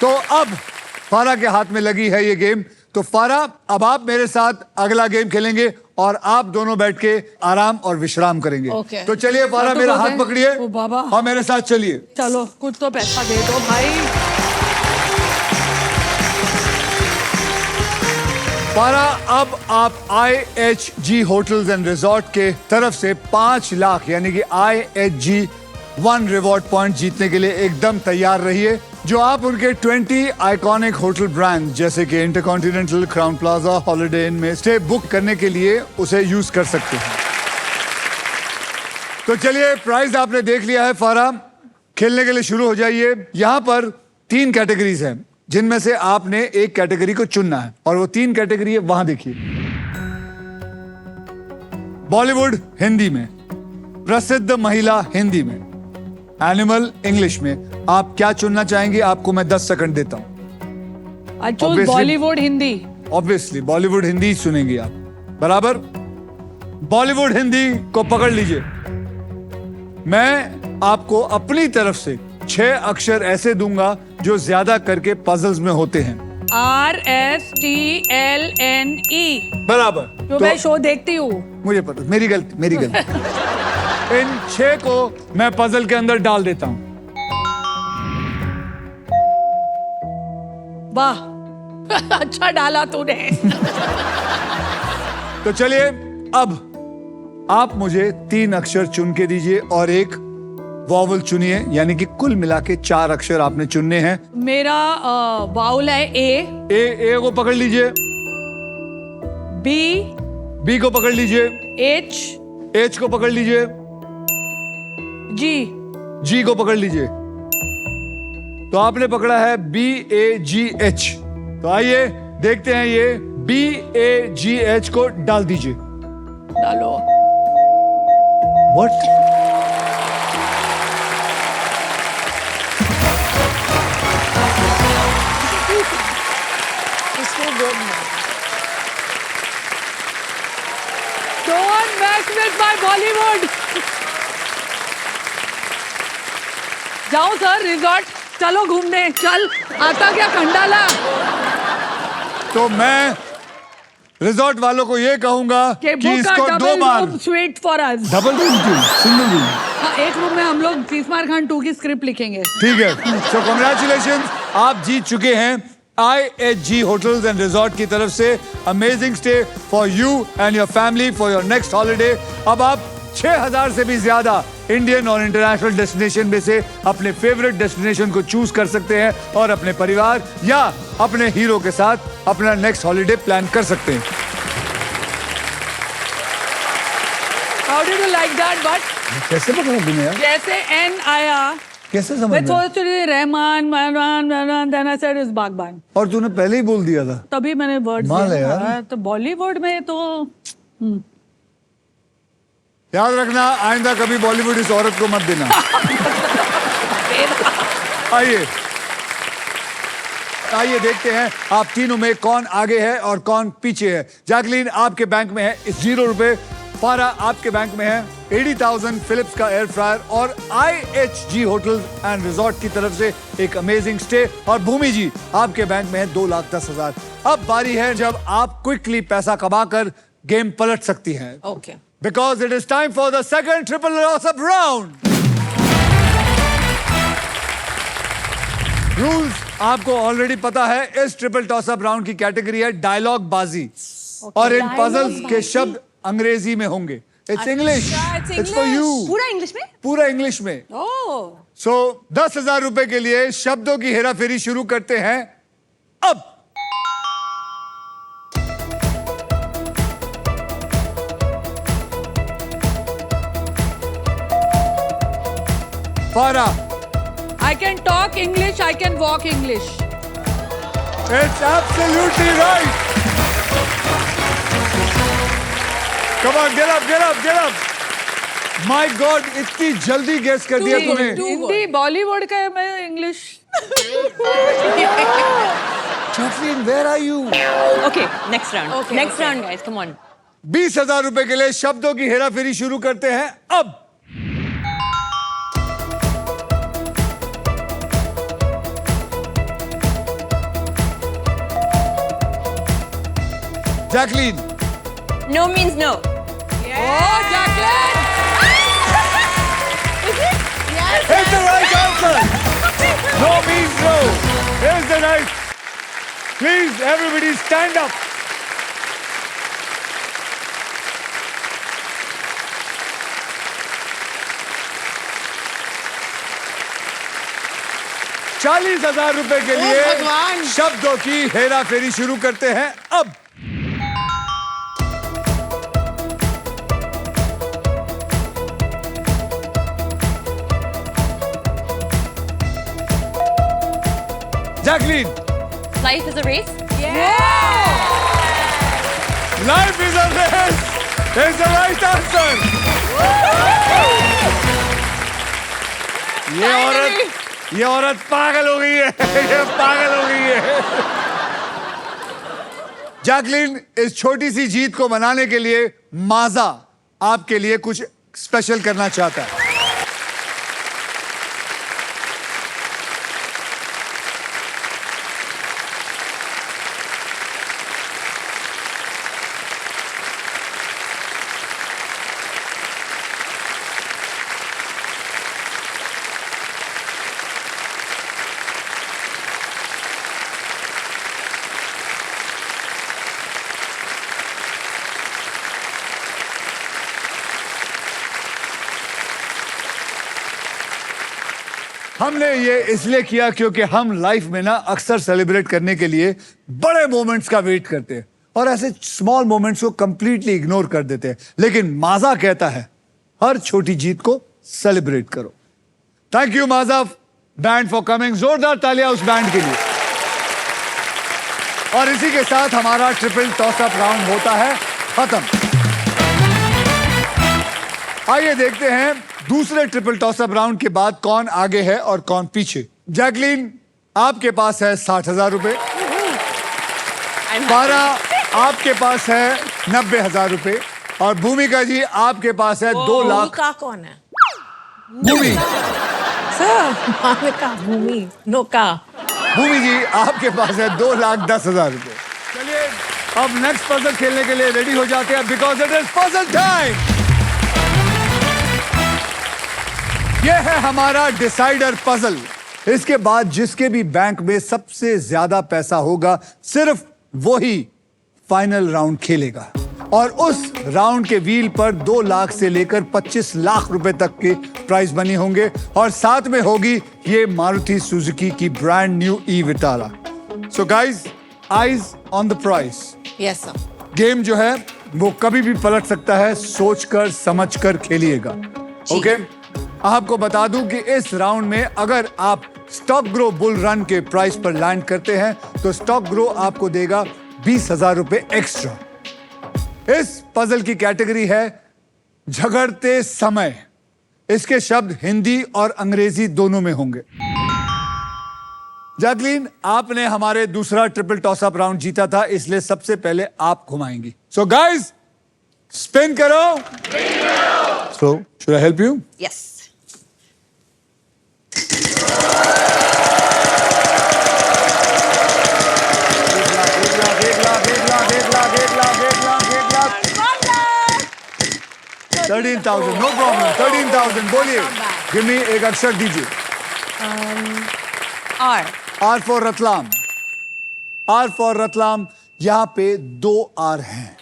तो अब फारा के हाथ में लगी है ये गेम। तो फारा, अब आप मेरे साथ अगला गेम खेलेंगे और आप दोनों बैठ के आराम और विश्राम करेंगे। Okay. तो चलिए फारा, मेरा हाथ पकड़िए और मेरे साथ चलिए। चलो, कुछ तो पैसा दे दो भाई। फारा, अब आप IHG होटल्स एंड रिजॉर्ट के तरफ से 5 लाख यानी कि IHG 1 रिवॉर्ड पॉइंट जीतने के लिए एकदम तैयार रहिए, जो आप उनके 20 आइकॉनिक होटल ब्रांड जैसे कि इंटरकॉन्टिनेंटल, क्राउन प्लाजा, हॉलिडे इन में स्टे बुक करने के लिए उसे यूज कर सकते हैं। तो चलिए, प्राइस आपने देख लिया है फारा, खेलने के लिए शुरू हो जाइए। यहाँ पर 3 कैटेगरीज हैं जिनमें से आपने एक कैटेगरी को चुनना है और वो 3 कैटेगरी है, वहां देखिए। बॉलीवुड हिंदी में, प्रसिद्ध महिला हिंदी में, एनिमल इंग्लिश में। आप क्या चुनना चाहेंगे? आपको मैं 10 सेकंड देता हूं। बॉलीवुड हिंदी। ऑब्वियसली बॉलीवुड हिंदी सुनेंगे आप, बराबर। बॉलीवुड हिंदी को पकड़ लीजिए। मैं आपको अपनी तरफ से 6 अक्षर ऐसे दूंगा जो ज्यादा करके पजल्स में होते हैं। RSTLNE। बराबर। जो मैं शो देखती हूँ। मुझे पता, मेरी गलती। इन 6 को मैं पजल के अंदर डाल देता हूं। वाह अच्छा डाला तूने। तो चलिए, अब आप मुझे 3 अक्षर चुन के दीजिए और एक वॉवल चुनिए, यानी कि कुल मिला के 4 अक्षर आपने चुनने हैं। मेरा वाउल है ए को पकड़ लीजिए। बी को पकड़ लीजिए। एच को पकड़ लीजिए। जी को पकड़ लीजिए। तो आपने पकड़ा है BAGH। तो आइए देखते हैं, ये BAGH को डाल दीजिए। डालो। What? Don't mess with my Bollywood. जाओ सर रिजॉर्ट, चलो घूमने। चल, आता क्या खंडाला। तो मैं रिजॉर्ट वालों को ये कहूंगा कि इसको 2 बार suite for us. Double room क्यों, सिंगल रूम? हाँ, एक रूम में हम लोग तीसमार खान 2 की स्क्रिप्ट लिखेंगे। ठीक है। सो कांग्रेचुलेशंस, आप जीत चुके हैं IHG होटल्स एंड रिजॉर्ट की तरफ से amazing stay for you and your family for your next holiday. अब आप 6000 से भी ज्यादा इंडियन और इंटरनेशनल डेस्टिनेशन में से अपने फेवरेट डेस्टिनेशन को चूज कर सकते हैं और अपने परिवार या अपने हीरो के साथ अपना नेक्स्ट हॉलिडे प्लान कर सकते हैं। How did you like that? But कैसे पकड़ा तुमने यार? जैसे N आया, कैसे समझ मैं में? सोच रही Rahman, then I said is बागबान। और तूने पहले ही बोल दिया था। तभी मैंने वर्ड मान ले यार। तो बॉलीवुड में तो याद रखना, आइंदा कभी बॉलीवुड इस औरत को मत देना। आइए देखते हैं आप तीनों में कौन आगे है और कौन पीछे है। जैकलीन, आपके बैंक में है 0 रुपए। फारा, आपके बैंक में है 80,000 फिलिप्स का एयर फ्रायर और IHG होटल्स एंड रिजॉर्ट की तरफ से एक अमेजिंग स्टे। और भूमि जी, आपके बैंक में है 2,10,000। अब बारी है जब आप क्विकली पैसा कमाकर गेम पलट सकती हैं। Okay. Because it is time for the second triple toss-up round. Rules आपको ऑलरेडी पता है। इस ट्रिपल टॉसअप राउंड की कैटेगरी है डायलॉग बाजी और इन पजल्स के शब्द अंग्रेजी में होंगे। It's English, it's for you. पूरा इंग्लिश में? पूरा इंग्लिश में। सो 10,000 रुपए के लिए शब्दों की हेराफेरी शुरू करते हैं अब। फारा, I can talk English, I can walk English. it's absolutely right. Come on, get up, get up, get up. My God, इतनी जल्दी गेस कर दिया तूने। हिंदी बॉलीवुड का है, मैं English. Jacqueline, where are you? Okay, next round. Next round, guys, come on. 20,000 रुपए के लिए शब्दों की हेराफेरी शुरू करते हैं अब। Jacqueline, No means no. Oh, Jacqueline! it's the right answer. No means no. Here's the right. Please, everybody stand up. ₹40,000 के लिए भगवान। शब्दों की हेरा फेरी शुरू करते हैं अब। Jacqueline, Life is a race. life is a race is the right answer. ये औरत पागल हो गई है। ये पागल हो गई है। जैकलीन, इस छोटी सी जीत को मनाने के लिए माजा आपके लिए कुछ स्पेशल करना चाहता है। हमने ये इसलिए किया क्योंकि हम लाइफ में ना अक्सर सेलिब्रेट करने के लिए बड़े मोमेंट्स का वेट करते हैं और ऐसे स्मॉल मोमेंट्स को कंप्लीटली इग्नोर कर देते हैं, लेकिन माजा कहता है हर छोटी जीत को सेलिब्रेट करो। Thank you Maaza band for coming. जोरदार तालियां उस बैंड के लिए। और इसी के साथ हमारा ट्रिपल टॉस अप राउंड होता है खत्म। आइए देखते हैं दूसरे ट्रिपल टॉस अप राउंड के बाद कौन आगे है और कौन पीछे। जैकलीन, आपके पास है ₹60,000। पारा, आपके पास है ₹90,000 और भूमिका जी आपके पास है 2 लाख। का कौन है? भूमि, सर भूमि नोका। भूमि जी आपके पास है ₹2,10,000। चलिए अब नेक्स्ट पजल खेलने के लिए रेडी हो जाते हैं because it is puzzle time. ये है हमारा डिसाइडर पजल। इसके बाद जिसके भी बैंक में सबसे ज्यादा पैसा होगा सिर्फ वही फाइनल राउंड खेलेगा और उस राउंड के व्हील पर 2 लाख से लेकर 25 लाख रुपए तक के प्राइज मनी होंगे और साथ में होगी ये मारुति सुजुकी की brand new e Vitara. So guys, eyes on the price. Yes sir. Game जो है वो कभी भी पलट सकता है, सोचकर समझकर खेलिएगा। ओके? आपको बता दूं कि इस राउंड में अगर आप स्टॉक ग्रो बुल रन के प्राइस पर लैंड करते हैं तो स्टॉक ग्रो आपको देगा ₹20,000 एक्स्ट्रा। इस पजल की कैटेगरी है झगड़ते समय। इसके शब्द हिंदी और अंग्रेजी दोनों में होंगे। जैकलीन, आपने हमारे दूसरा ट्रिपल टॉस अप राउंड जीता था, इसलिए सबसे पहले आप घुमाएंगी। सो गाइज, स्पिन करो। So should I help you? Yes. $13,000, no problem. 13,000 बोलिए। गिव मी एक अक्षर दीजिए। R. R for Ratlam. R for Ratlam. यहाँ पे 2 आर हैं।